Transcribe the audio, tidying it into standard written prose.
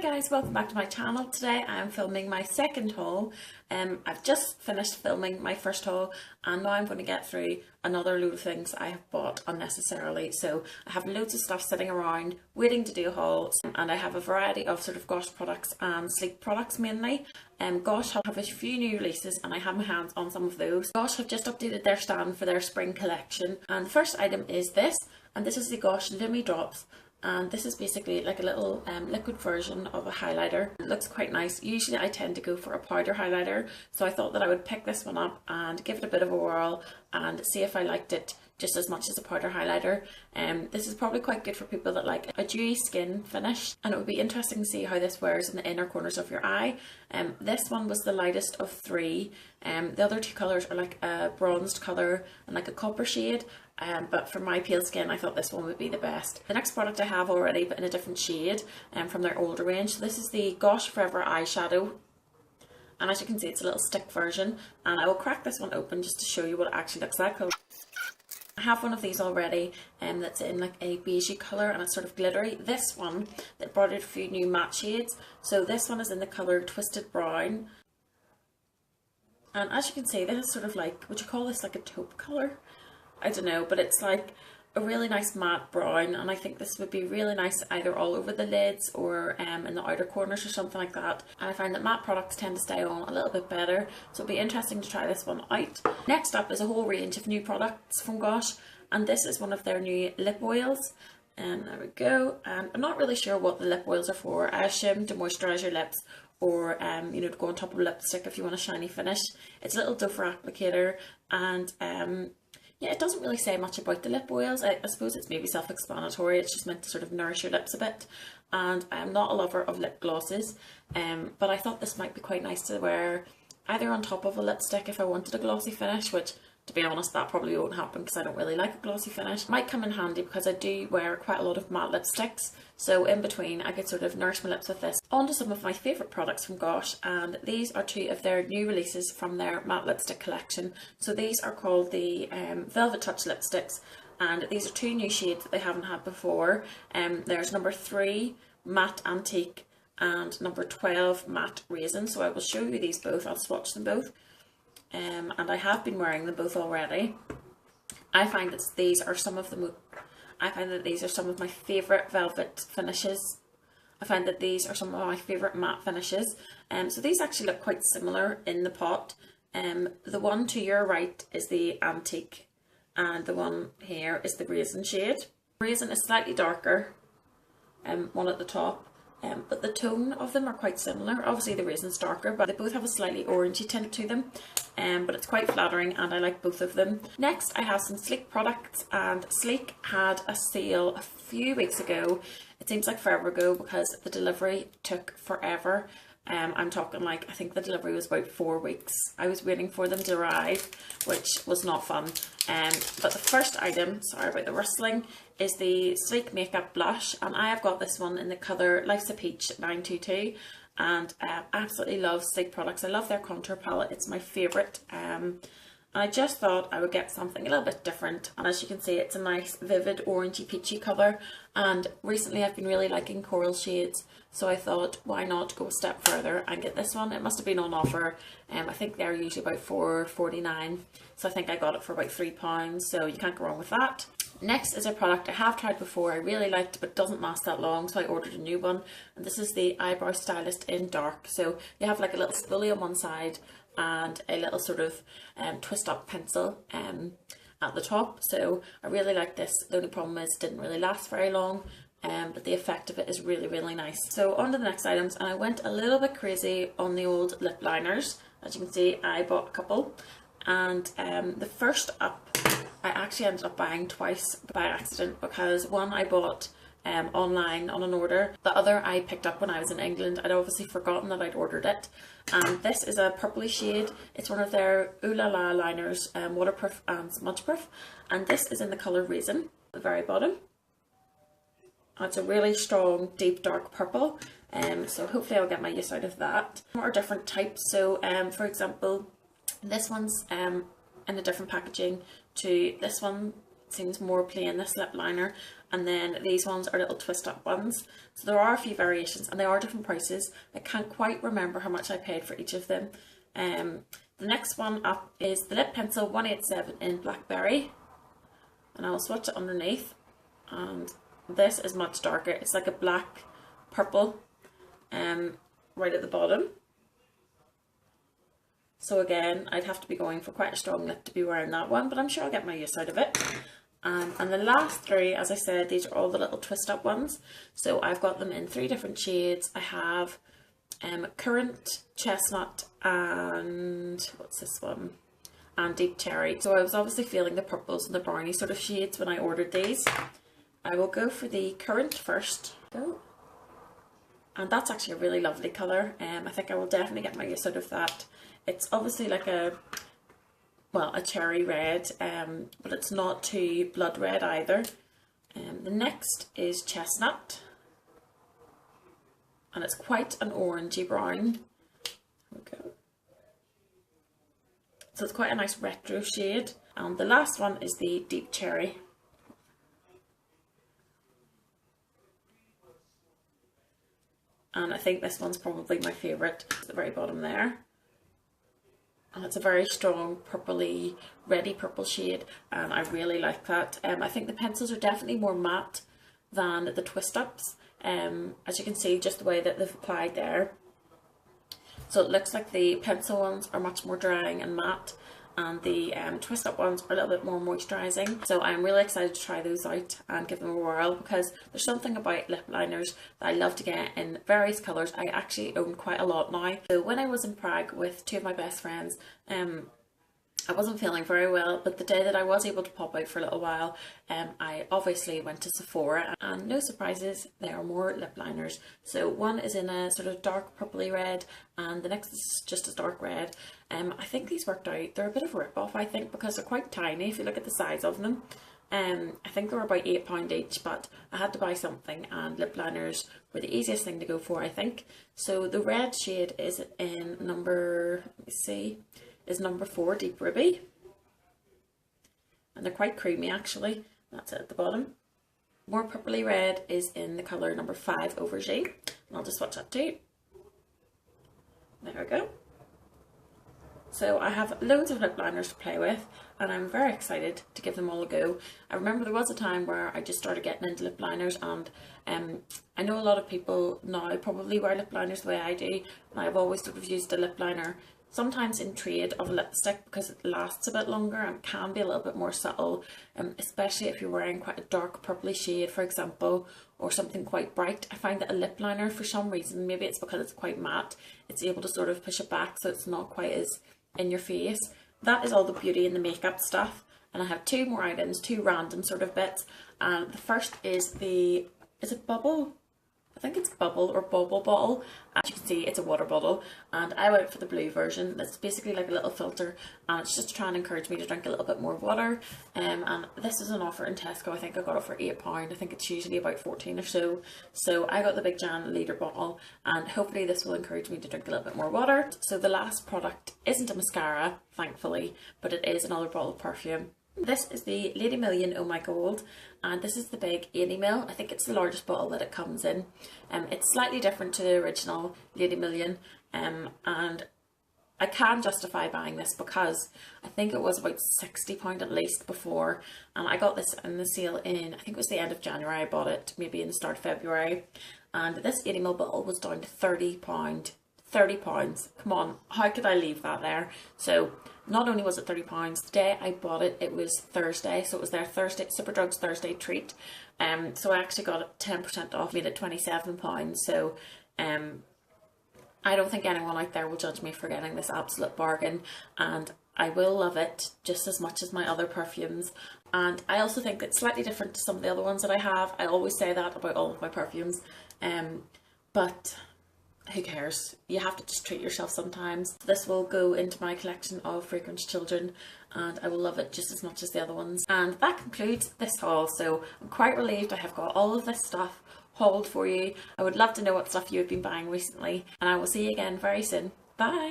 guys, welcome back to my channel. Today I'm filming my second haul. I've just finished filming my first haul and now I'm going to get through another load of things I have bought unnecessarily. So I have loads of stuff sitting around waiting to do a haul, and I have a variety of sort of Gosh products and Sleek products mainly. Gosh have a few new releases and I have my hands on some of those. Gosh have just updated their stand for their spring collection, and the first item is this, and this is the Gosh Lumi Drops. And this is basically like a little liquid version of a highlighter. It looks quite nice. Usually I tend to go for a powder highlighter, so I thought that I would pick this one up and give it a bit of a whirl and see if I liked it just as much as a powder highlighter. This is probably quite good for people that like a dewy skin finish, and it would be interesting to see how this wears in the inner corners of your eye. This one was the lightest of three. The other two colours are like a bronzed colour and like a copper shade. But for my pale skin, I thought this one would be the best. The next product I have already, but in a different shade, from their older range. So this is the Gosh Forever eyeshadow, and as you can see, it's a little stick version. And I will crack this one open just to show you what it actually looks like. I have one of these already, that's in like a beigey colour and it's sort of glittery. This one, that brought out a few new matte shades. So this one is in the colour Twisted Brown. And as you can see, this is sort of like, would you call this like a taupe colour? I don't know, but it's like a really nice matte brown, and I think this would be really nice either all over the lids or in the outer corners or something like that. And I find that matte products tend to stay on a little bit better, so it'll be interesting to try this one out. Next up is a whole range of new products from Gosh, and this is one of their new lip oils. And there we go. And I'm not really sure what the lip oils are for. I assume to moisturise your lips, or you know, to go on top of lipstick if you want a shiny finish. It's a little doe for applicator, and yeah, it doesn't really say much about the lip oils. I suppose it's maybe self-explanatory. It's just meant to sort of nourish your lips a bit. And I'm not a lover of lip glosses, but I thought this might be quite nice to wear either on top of a lipstick if I wanted a glossy finish, which, to be honest, that probably won't happen because I don't really like a glossy finish. It might come in handy because I do wear quite a lot of matte lipsticks, so in between I could sort of nourish my lips with this. On to some of my favourite products from Gosh, and these are two of their new releases from their matte lipstick collection. So these are called the Velvet Touch lipsticks, and these are two new shades that they haven't had before. There's number 3 Matte Antique and number 12 Matte Raisin. So I will show you these both. I'll swatch them both. And I have been wearing them both already. I find that these are some of my favourite velvet finishes. I find that these are some of my favourite matte finishes. So these actually look quite similar in the pot. The one to your right is the Antique, and the one here is the Raisin shade. Raisin is slightly darker, one at the top. But the tone of them are quite similar. Obviously the Raisin's darker, but they both have a slightly orangey tint to them. But it's quite flattering and I like both of them. Next I have some Sleek products, and Sleek had a sale a few weeks ago. It seems like forever ago because the delivery took forever. I'm talking like, I think the delivery was about 4 weeks. I was waiting for them to arrive, which was not fun. But the first item, sorry about the rustling, is the Sleek Makeup Blush, and I have got this one in the colour Life's a Peach 922, and I absolutely love Sleek products. I love their contour palette, it's my favourite. And I just thought I would get something a little bit different, and as you can see, it's a nice vivid orangey peachy colour, and recently I've been really liking coral shades, so I thought why not go a step further and get this one. It must have been on offer. I think they're usually about £4.49, so I think I got it for about £3, so you can't go wrong with that. Next is a product I have tried before, I really liked, but doesn't last that long, so I ordered a new one, and this is the Eyebrow Stylist in Dark. So you have like a little spoolie on one side and a little sort of twist up pencil at the top. So I really like this. The only problem is it didn't really last very long, but the effect of it is really, really nice. So on to the next items, and I went a little bit crazy on the old lip liners. As you can see, I bought a couple, and the first up I actually ended up buying twice by accident, because one I bought online on an order. The other I picked up when I was in England. I'd obviously forgotten that I'd ordered it. And this is a purpley shade. It's one of their Ooh La La liners, waterproof and smudge proof. And this is in the colour Raisin at the very bottom. And it's a really strong, deep, dark purple. So hopefully I'll get my use out of that. More different types. So for example, this one's in a different packaging to this one. seems more plain, this lip liner, and then these ones are little twist up ones. So there are a few variations and they are different prices. I can't quite remember how much I paid for each of them. The next one up is the Lip Pencil 187 in Blackberry, and I'll swatch it underneath, and this is much darker. It's like a black purple right at the bottom. So again, I'd have to be going for quite a strong lip to be wearing that one, but I'm sure I'll get my use out of it. And the last three, as I said, these are all the little twist up ones. So I've got them in 3 different shades. I have Currant, Chestnut, and what's this one? And Deep Cherry. So I was obviously feeling the purples and the brownie sort of shades when I ordered these. I will go for the Currant first. Go. And that's actually a really lovely colour. I think I will definitely get my use out of that. It's obviously like a cherry red, but it's not too blood red either. The next is Chestnut, and it's quite an orangey brown. Okay. So it's quite a nice retro shade. And the last one is the Deep Cherry. And I think this one's probably my favourite, at the very bottom there. And it's a very strong purpley, reddy purple shade, and I really like that. I think the pencils are definitely more matte than the twist ups, as you can see just the way that they've applied there. So it looks like the pencil ones are much more drying and matte, and the twist up ones are a little bit more moisturising. So I'm really excited to try those out and give them a whirl, because there's something about lip liners that I love to get in various colours. I actually own quite a lot now. So when I was in Prague with 2 of my best friends, I wasn't feeling very well, but the day that I was able to pop out for a little while, I obviously went to Sephora, and no surprises, there are more lip liners. So one is in a sort of dark purpley red, and the next is just a dark red. I think these worked out. They're a bit of a rip-off, I think, because they're quite tiny if you look at the size of them. I think they were about £8 each, but I had to buy something, and lip liners were the easiest thing to go for, I think. So the red shade is in number, let me see, is number 4, Deep Ruby, and they're quite creamy actually. That's it at the bottom. More purpley red is in the colour number 5, Aubergine, and I'll just swatch that too. There we go. So I have loads of lip liners to play with, and I'm very excited to give them all a go. I remember there was a time where I just started getting into lip liners, and I know a lot of people now probably wear lip liners the way I do, and I've always sort of used a lip liner sometimes in trade of a lipstick, because it lasts a bit longer and can be a little bit more subtle, especially if you're wearing quite a dark purpley shade, for example, or something quite bright. I find that a lip liner, for some reason, maybe it's because it's quite matte, it's able to sort of push it back so it's not quite as in your face. That is all the beauty in the makeup stuff, and I have 2 more items, 2 random sort of bits. And the first is the, is it Bubble? I think it's Bubble or Bubble Bottle. As you can see, it's a water bottle, and I went for the blue version. That's basically like a little filter, and it's just to try and encourage me to drink a little bit more water. And this is an offer in Tesco. I think I got it for £8. I think it's usually about 14 or so. So I got the Big Jan litre bottle, and hopefully this will encourage me to drink a little bit more water. So the last product isn't a mascara, thankfully, but it is another bottle of perfume. This is the Lady Million Oh My Gold, and this is the big 80ml. I think it's the largest bottle that it comes in. It's slightly different to the original Lady Million, and I can justify buying this because I think it was about £60 at least before, and I got this in the sale in, I think it was the end of January I bought it, maybe in the start of February, and this 80ml bottle was down to £30. £30, come on, how could I leave that there? So not only was it £30, the day I bought it, it was Thursday, so it was their Thursday, Superdrug's Thursday treat. So I actually got it 10% off, made it £27. So I don't think anyone out there will judge me for getting this absolute bargain, and I will love it just as much as my other perfumes. And I also think it's slightly different to some of the other ones that I have. I always say that about all of my perfumes, but who cares? You have to just treat yourself sometimes. This will go into my collection of Fragrance Children, and I will love it just as much as the other ones. And that concludes this haul. So I'm quite relieved I have got all of this stuff hauled for you. I would love to know what stuff you have been buying recently, and I will see you again very soon. Bye!